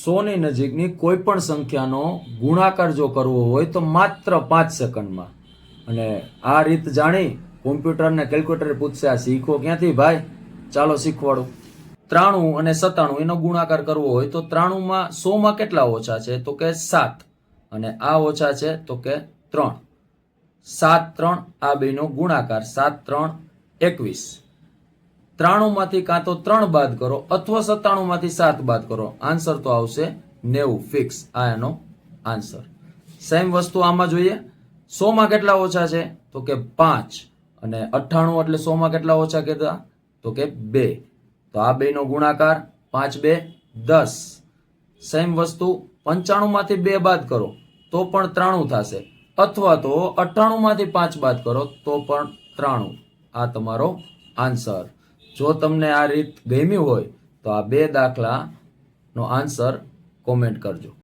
100 ની નજીકની કોઈ પણ સંખ્યાનો ગુણાકાર જો કરવો હોય તો માત્ર 5 સેકન્ડમાં. અને આ રીત જાણી કોમ્પ્યુટર ને કેલ્ક્યુલેટર પૂછશે આ શીખો ક્યાંથી ભાઈ? ચાલો શીખવાડું. 93 અને 97 એનો ગુણાકાર કરવો હોય તો 93 માં 100 માં કેટલા ઓછા છે? તો કે 7 અને આ ઓછા છે તો કે 3. 7 3 આ બેનો ગુણાકાર 7 3 21. 93 માંથી કાં તો 3 બાદ કરો અથવા 97 માંથી 7 બાદ કરો. આન્સર તો આવશે 90 ફિક્સ. આ એનો આન્સર. સેમ વસ્તુ આમાં જોઈએ. 100 માં કેટલા ઓછા છે? તો કે 5 અને 98 એટલે 100 માં કેટલા ઓછા કીધા? તો કે 2. તો આ બેનો ગુણાકાર 5 2 10. સેમ વસ્તુ 95 માંથી 2 બાદ કરો તો પણ 93 થશે અથવા તો 98 માંથી 5 બાદ કરો તો પણ 93. આ તમારો આન્સર. જો તમને આ રીત ગમી હોય તો આ 2 દાખલાનો આન્સર કોમેન્ટ કરજો.